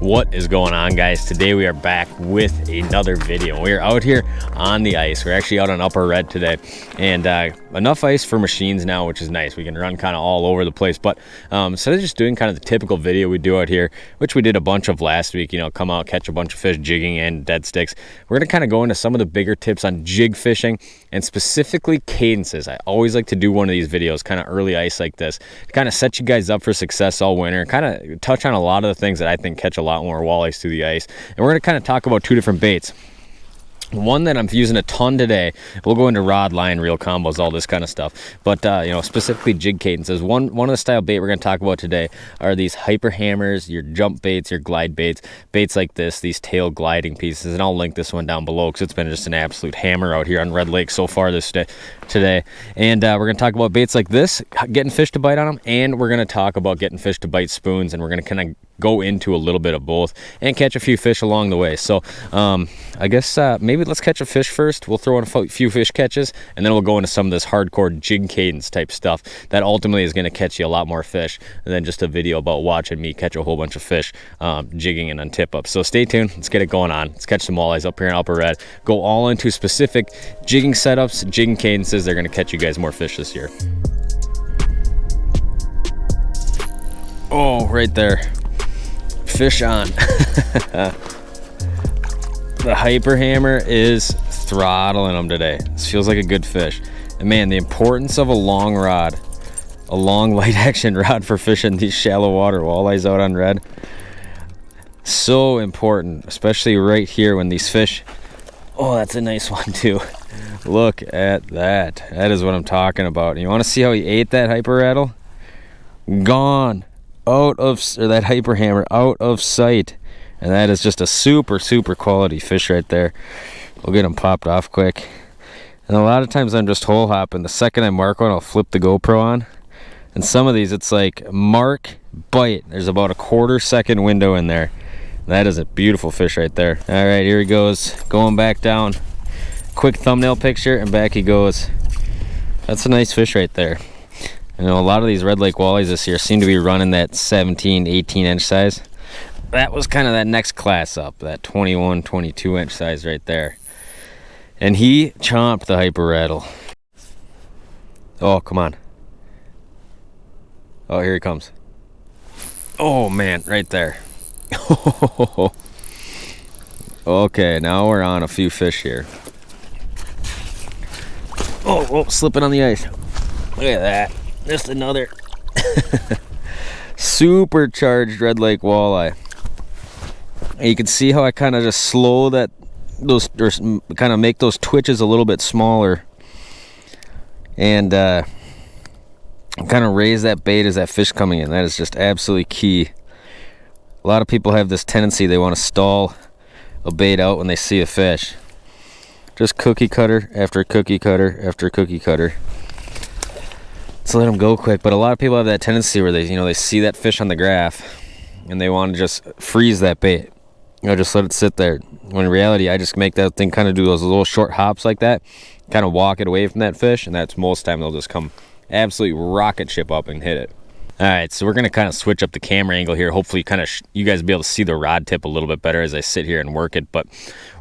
What is going on, guys? Today we are back with another video. We are out here on the ice. We're actually out on Upper Red today, and enough ice for machines now, which is nice. We can run kind of all over the place, but instead of just doing kind of the typical video we do out here, which we did a bunch of last week, come out, catch a bunch of fish, jigging and dead sticks, we're gonna kind of go into some of the bigger tips on jig fishing and specifically cadences. I always like to do one of these videos kind of early ice like this to kind of set you guys up for success all winter, kind of touch on a lot of the things that I think catch a lot more walleyes through the ice. And we're going to kind of talk about two different baits. One that I'm using a ton today, we'll go into rod, line, reel combos, all this kind of stuff, but specifically jig cadences. One of the style bait we're going to talk about today are these hyper hammers, your jump baits, your glide baits like this, these tail gliding pieces, and I'll link this one down below because it's been just an absolute hammer out here on Red Lake so far today. And we're going to talk about baits like this, getting fish to bite on them, and we're going to talk about getting fish to bite spoons, and we're going to kind of go into a little bit of both and catch a few fish along the way. So I guess maybe let's catch a fish first. We'll throw in a few fish catches, and then we'll go into some of this hardcore jig cadence type stuff that ultimately is going to catch you a lot more fish than just a video about watching me catch a whole bunch of fish jigging and on tip up. So stay tuned. Let's get it going on. Let's catch some walleyes up here in Upper Red. Go all into specific jigging setups, jigging cadences. They're going to catch you guys more fish this year. Oh, right there. Fish on. The hyper hammer is throttling them today. This feels like a good fish. And man, the importance of a long rod, a long light action rod for fishing these shallow water walleyes out on Red, so important, especially right here when these fish. Oh, that's a nice one too. Look at that. That is what I'm talking about. You want to see how he ate that hyper rattle? Gone. Out of, or that hyper hammer out of sight. And that is just a super quality fish right there. We'll get him popped off quick. And a lot of times I'm just hole hopping. The second I mark one, I'll flip the GoPro on. And some of these, it's like mark, bite. There's about a 1/4 second window in there. That is a beautiful fish right there. All right, here he goes, going back down. Quick thumbnail picture, and back he goes. That's a nice fish right there. A lot of these Red Lake walleyes this year seem to be running that 17, 18 inch size. That was kind of that next class up, that 21, 22 inch size right there. And he chomped the hyper rattle. Oh, come on. Oh, here he comes. Oh man, right there. Okay, now we're on a few fish here. Oh, slipping on the ice. Look at that. Just another supercharged Red Lake walleye. And you can see how I kind of just slow those, or kind of make those twitches a little bit smaller, and kind of raise that bait as that fish coming in. That is just absolutely key. A lot of people have this tendency, they want to stall a bait out when they see a fish. Just cookie cutter after cookie cutter after cookie cutter. So let them go quick. But a lot of people have that tendency where they see that fish on the graph and they want to just freeze that bait, just let it sit there. When in reality, I just make that thing kind of do those little short hops like that, kind of walk it away from that fish, and that's most time they'll just come absolutely rocket ship up and hit it. All right, so we're going to kind of switch up the camera angle here. Hopefully you guys will be able to see the rod tip a little bit better as I sit here and work it. But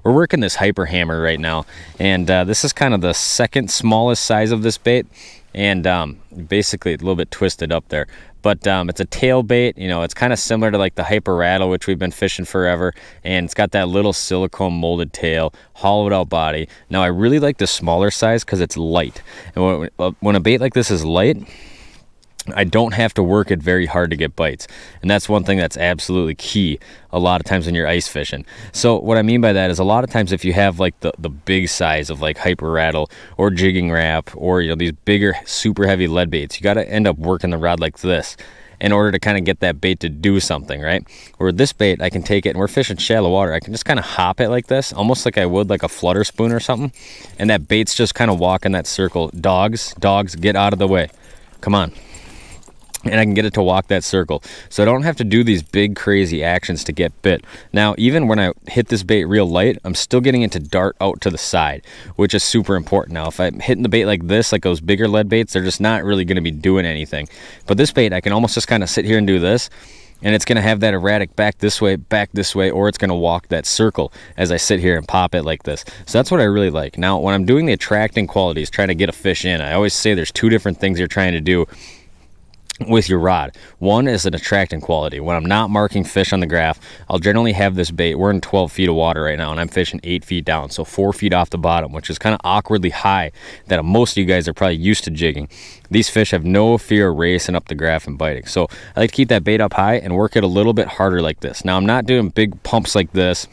we're working this hyper hammer right now, and this is kind of the second smallest size of this bait, and basically a little bit twisted up there. But it's a tail bait. It's kind of similar to like the hyper rattle, which we've been fishing forever, and it's got that little silicone molded tail, hollowed out body. Now I really like the smaller size because it's light, and when a bait like this is light, I don't have to work it very hard to get bites. And that's one thing that's absolutely key a lot of times when you're ice fishing. So what I mean by that is a lot of times if you have like the big size of like hyper rattle or jigging wrap or these bigger super heavy lead baits, you got to end up working the rod like this in order to kind of get that bait to do something, right? Or this bait, I can take it, and we're fishing shallow water, I can just kind of hop it like this, almost like I would like a flutter spoon or something, and that bait's just kind of walking that circle. Dogs, get out of the way. Come on. And I can get it to walk that circle. So I don't have to do these big crazy actions to get bit. Now, even when I hit this bait real light, I'm still getting it to dart out to the side, which is super important. Now, if I'm hitting the bait like this, like those bigger lead baits, they're just not really going to be doing anything. But this bait, I can almost just kind of sit here and do this, and it's going to have that erratic back this way, or it's going to walk that circle as I sit here and pop it like this. So that's what I really like. Now, when I'm doing the attracting qualities, trying to get a fish in, I always say there's two different things you're trying to do with your rod. One is an attracting quality. When I'm not marking fish on the graph, I'll generally have this bait. We're in 12 feet of water right now, and I'm fishing 8 feet down, so 4 feet off the bottom, which is kind of awkwardly high that most of you guys are probably used to jigging. These fish have no fear of racing up the graph and biting. So I like to keep that bait up high and work it a little bit harder like this. Now, I'm not doing big pumps like this.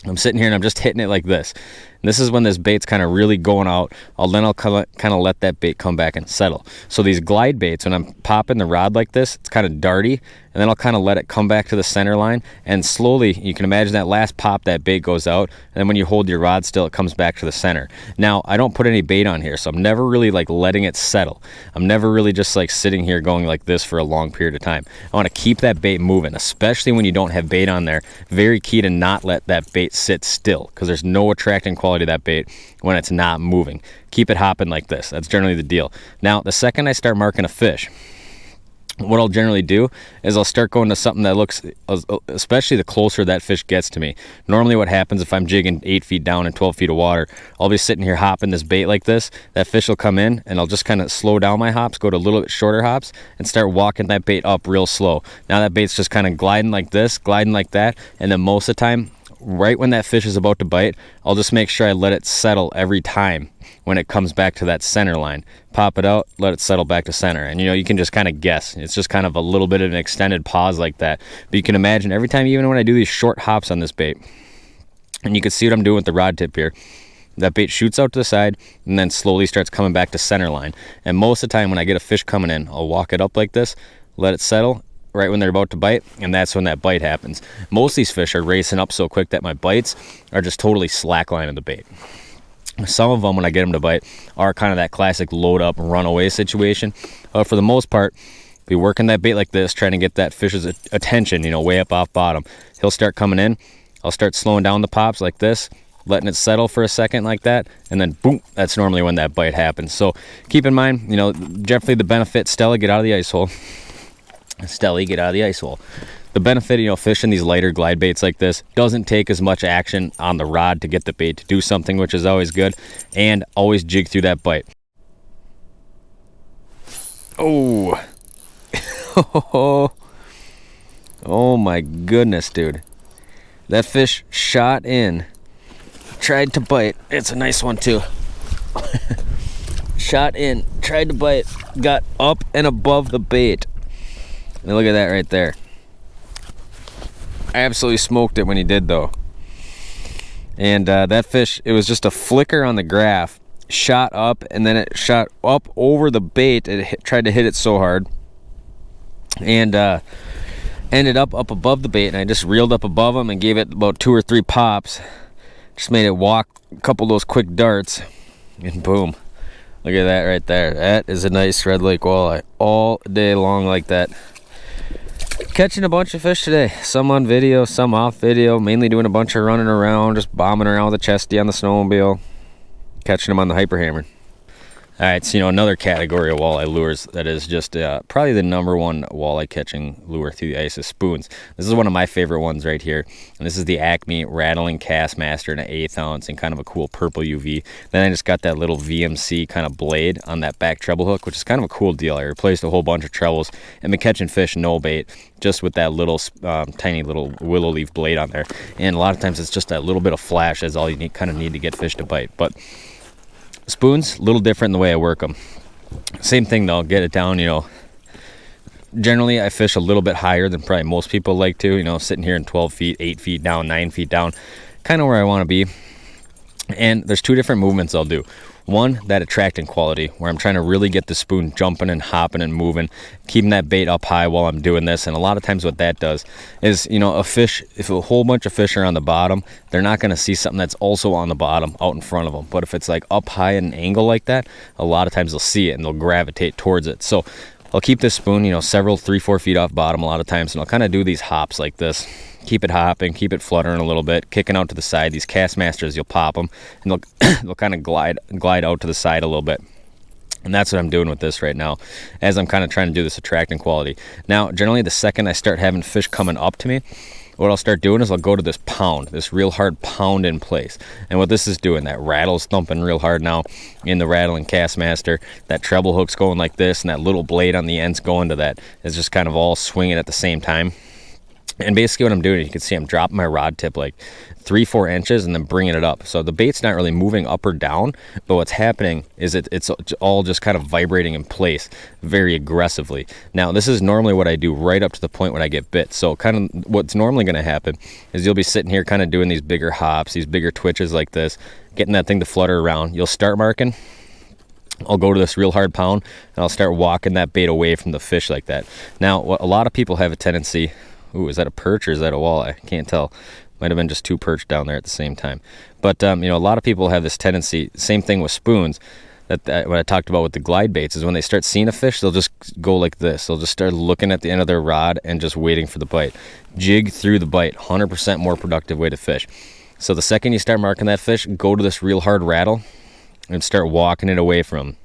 I'm sitting here and I'm just hitting it like this. And this is when this bait's kind of really going out. I'll kind of let that bait come back and settle. So these glide baits, when I'm popping the rod like this, it's kind of darty, and then I'll kind of let it come back to the center line, and slowly, you can imagine that last pop, that bait goes out, and then when you hold your rod still, it comes back to the center. Now, I don't put any bait on here, so I'm never really like letting it settle. I'm never really just like sitting here going like this for a long period of time. I want to keep that bait moving, especially when you don't have bait on there. Very key to not let that bait sit still, because there's no attracting quality to that bait when it's not moving. Keep it hopping like this. That's generally the deal. Now, the second I start marking a fish, what I'll generally do is I'll start going to something that looks, especially the closer that fish gets to me. Normally what happens if I'm jigging 8 feet down in 12 feet of water, I'll be sitting here hopping this bait like this. That fish will come in, and I'll just kind of slow down my hops, go to a little bit shorter hops, and start walking that bait up real slow. Now that bait's just kind of gliding like this, gliding like that, and then most of the time, right when that fish is about to bite, I'll just make sure I let it settle every time when it comes back to that center line. Pop it out, let it settle back to center. And you can just kind of guess. It's just kind of a little bit of an extended pause like that. But you can imagine every time, even when I do these short hops on this bait, and you can see what I'm doing with the rod tip here, that bait shoots out to the side and then slowly starts coming back to center line. And most of the time when I get a fish coming in, I'll walk it up like this, let it settle, right when they're about to bite, and that's when that bite happens. Most of these fish are racing up so quick that my bites are just totally slacklining the bait. Some of them, when I get them to bite, are kind of that classic load up, run away situation. But for the most part, be working that bait like this, trying to get that fish's attention, way up off bottom. He'll start coming in. I'll start slowing down the pops like this, letting it settle for a second like that, and then boom, that's normally when that bite happens. So keep in mind, definitely the benefit, Stella, get out of the ice hole. Stelly, get out of the ice hole. The benefit, fishing these lighter glide baits like this doesn't take as much action on the rod to get the bait to do something, which is always good, and always jig through that bite. Oh. Oh my goodness, dude. That fish shot in, tried to bite. It's a nice one too. Shot in, tried to bite, got up and above the bait. And look at that right there. I absolutely smoked it when he did, though. And that fish, it was just a flicker on the graph, shot up, and then it shot up over the bait. It tried to hit it so hard, and ended up above the bait. And I just reeled up above him and gave it about 2 or 3 pops. Just made it walk a couple of those quick darts, and boom. Look at that right there. That is a nice Red Lake walleye all day long like that. Catching a bunch of fish today, some on video, some off video, mainly doing a bunch of running around, just bombing around with a chesty on the snowmobile, catching them on the hyper hammer. All right, so another category of walleye lures that is just probably the #1 walleye catching lure through the ice is spoons. This is one of my favorite ones right here, and this is the Acme Rattling Castmaster in an 1/8 ounce and kind of a cool purple UV. Then I just got that little VMC kind of blade on that back treble hook, which is kind of a cool deal. I replaced a whole bunch of trebles and been catching fish no bait just with that little tiny little willow leaf blade on there. And a lot of times it's just that little bit of flash is all you kind of need to get fish to bite. But spoons, a little different in the way I work them. Same thing though, get it down, Generally, I fish a little bit higher than probably most people like to, sitting here in 12 feet, 8 feet down, 9 feet down, kind of where I want to be. And there's 2 different movements I'll do. One, that attracting quality, where I'm trying to really get the spoon jumping and hopping and moving, keeping that bait up high while I'm doing this. And a lot of times what that does is, a fish, if a whole bunch of fish are on the bottom, they're not going to see something that's also on the bottom out in front of them. But if it's like up high at an angle like that, a lot of times they'll see it and they'll gravitate towards it. So I'll keep this spoon, several 3-4 feet off bottom a lot of times, and I'll kind of do these hops like this. Keep it hopping, keep it fluttering a little bit, kicking out to the side. These Castmasters, you'll pop them, and they'll kind of glide out to the side a little bit. And that's what I'm doing with this right now, as I'm kind of trying to do this attracting quality. Now, generally the second I start having fish coming up to me, what I'll start doing is I'll go to this pound, this real hard pound in place. And what this is doing, that rattle's thumping real hard now in the rattling Castmaster. That treble hook's going like this, and that little blade on the end's going to that. It's just kind of all swinging at the same time. And basically what I'm doing, you can see I'm dropping my rod tip like 3-4 inches and then bringing it up. So the bait's not really moving up or down, but what's happening is it's all just kind of vibrating in place very aggressively. Now, this is normally what I do right up to the point when I get bit. So kind of what's normally going to happen is you'll be sitting here kind of doing these bigger hops, these bigger twitches like this, getting that thing to flutter around. You'll start marking. I'll go to this real hard pound and I'll start walking that bait away from the fish like that. Now, what a lot of people have a tendency... Ooh, is that a perch or is that a walleye? I can't tell. Might have been just 2 perch down there at the same time. But, you know, a lot of people have this tendency, same thing with spoons, that what I talked about with the glide baits is when they start seeing a fish, they'll just go like this. They'll just start looking at the end of their rod and just waiting for the bite. Jig through the bite, 100% more productive way to fish. So the second you start marking that fish, go to this real hard rattle and start walking it away from them.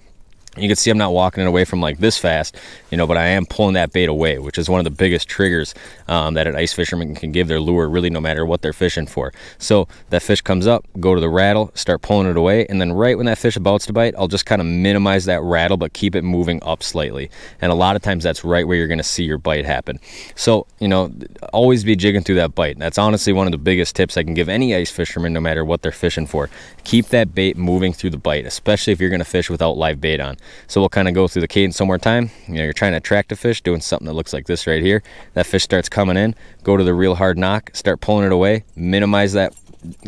You can see I'm not walking it away from like this fast, you know, but I am pulling that bait away, which is one of the biggest triggers that an ice fisherman can give their lure, really no matter what they're fishing for. So that fish comes up, go to the rattle, start pulling it away, and then right when that fish abouts to bite, I'll just kind of minimize that rattle, but keep it moving up slightly. And a lot of times that's right where you're going to see your bite happen. So, you know, always be jigging through that bite. That's honestly one of the biggest tips I can give any ice fisherman, no matter what they're fishing for. Keep that bait moving through the bite, especially if you're going to fish without live bait on. So we'll kind of go through the cadence one more time. You know, you're trying to attract a fish, doing something that looks like this right here. That fish starts coming in, go to the real hard knock, start pulling it away, minimize that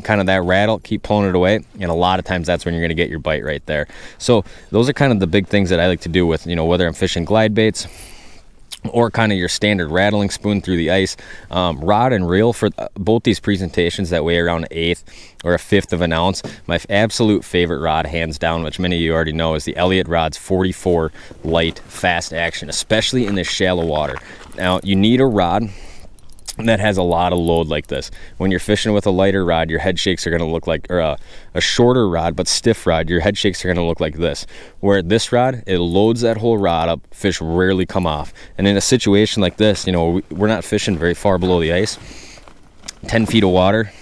kind of that rattle, keep pulling it away, and a lot of times that's when you're going to get your bite right there. So those are kind of the big things that I like to do with, you know, whether I'm fishing glide baits or kind of your standard rattling spoon through the ice. Rod and reel for both these presentations that weigh around 1/8 or 1/5 of an ounce. My absolute favorite rod, hands down, which many of you already know, is the Elliott Rod's 44 light fast action, especially in this shallow water. Now, you need a rod that has a lot of load like this. When you're fishing with a lighter rod, your head shakes are going to look like, or a shorter rod but stiff rod, your head shakes are going to look like this. Where this rod, it loads that whole rod up, fish rarely come off. And in a situation like this, you know, we're not fishing very far below the ice, 10 feet of water.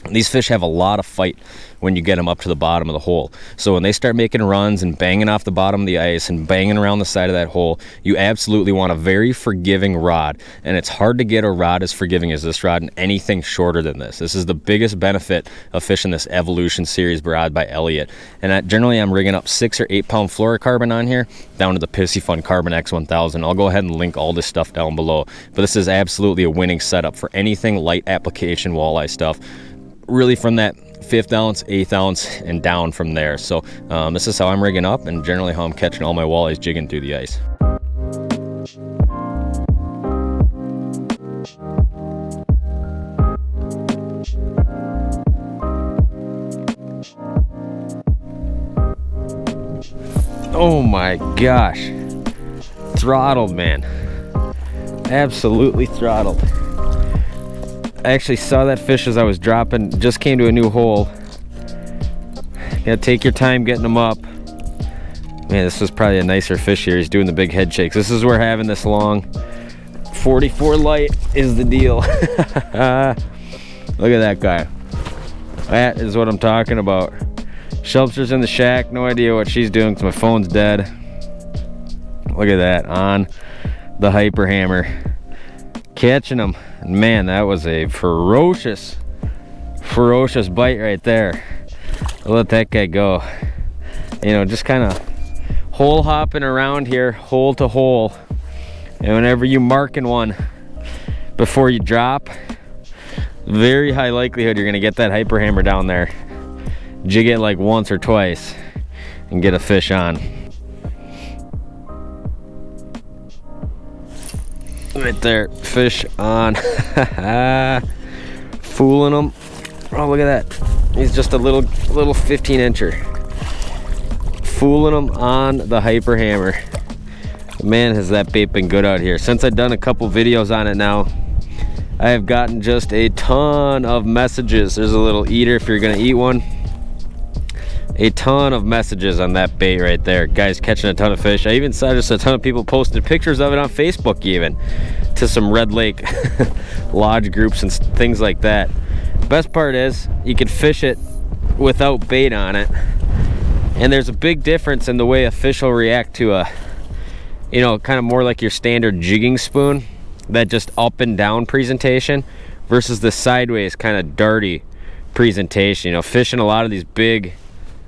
These fish have a lot of fight when you get them up to the bottom of the hole. So when they start making runs and banging off the bottom of the ice and banging around the side of that hole, you absolutely want a very forgiving rod. And it's hard to get a rod as forgiving as this rod and anything shorter than this. This is the biggest benefit of fishing this Evolution Series rod by Elliott. And generally I'm rigging up 6 or 8 pound fluorocarbon on here down to the Piscifun Carbon X1000. I'll go ahead and link all this stuff down below. But this is absolutely a winning setup for anything light application walleye stuff. Really from that 1/5 ounce, 1/8 ounce, and down from there. So this is how I'm rigging up and generally how I'm catching all my walleyes jigging through the ice. Oh my gosh. Throttled, man. Absolutely throttled. I actually saw that fish as I was dropping, just came to a new hole. You gotta take your time getting them up. Man, this was probably a nicer fish here. He's doing the big head shakes. This is where having this long 44 light is the deal. Look at that guy. That is what I'm talking about. Shelter's in the shack, no idea what she's doing because my phone's dead. Look at that, on the hyper hammer. Catching them. Man, that was a ferocious bite right there. I'll let that guy go. You know, just kind of hole hopping around here, hole to hole. And whenever you marking one before you drop, very high likelihood you're gonna get that hyper hammer down there. Jig it like once or twice and get a fish on. Right there, fish on. Fooling them. Oh, look at that. He's just a little 15 incher. Fooling them on the hyper hammer. Man, has that bait been good out here. Since I've done a couple videos on it now, I have gotten just a ton of messages. There's a little eater if you're gonna eat one. a ton of messages on that bait right there. Guys catching a ton of fish. I even saw just a ton of people posted pictures of it on Facebook even, to some Red Lake lodge groups and things like that. Best part is you can fish it without bait on it, and there's a big difference in the way a fish will react to a, you know, kind of more like your standard jigging spoon, that just up and down presentation, versus the sideways kind of darty presentation. You know, fishing a lot of these big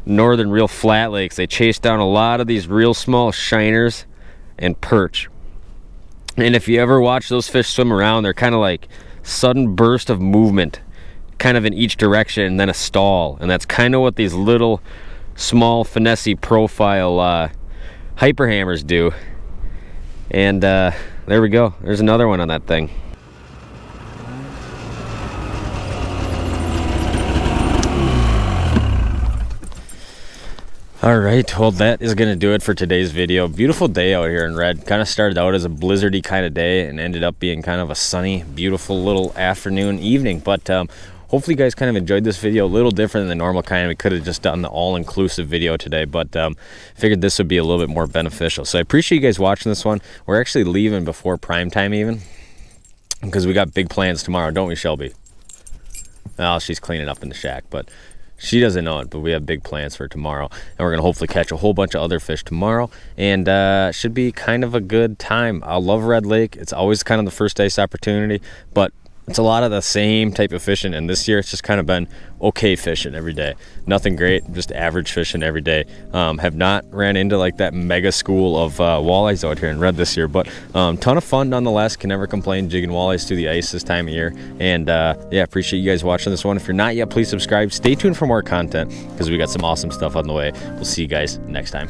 northern real flat lakes, they chase down a lot of these real small shiners and perch. And if you ever watch those fish swim around, they're kind of like sudden burst of movement, kind of in each direction, and then a stall. And that's kind of what these little small finesse profile hyper hammers do. And there we go, there's another one on that thing. All right, well, that is gonna do it for today's video. Beautiful day out here in Red. Kind of started out as a blizzardy kind of day and ended up being kind of a sunny, beautiful little afternoon, evening. But hopefully you guys kind of enjoyed this video. A little different than the normal kind. We could have just done the all-inclusive video today, but figured this would be a little bit more beneficial. So I appreciate you guys watching this one. We're actually leaving before prime time even, because we got big plans tomorrow, don't we, Shelby? Oh, she's cleaning up in the shack, but she doesn't know it, but we have big plans for tomorrow, and we're gonna hopefully catch a whole bunch of other fish tomorrow, and should be kind of a good time. I love Red Lake. It's always kind of the first ice opportunity, but it's a lot of the same type of fishing, and this year it's just kind of been okay fishing every day. Nothing great, just average fishing every day. Have not ran into like that mega school of walleyes out here in Red this year, but ton of fun nonetheless. Can never complain jigging walleyes through the ice this time of year. And yeah, appreciate you guys watching this one. If you're not yet, please subscribe. Stay tuned for more content, because we got some awesome stuff on the way. We'll see you guys next time.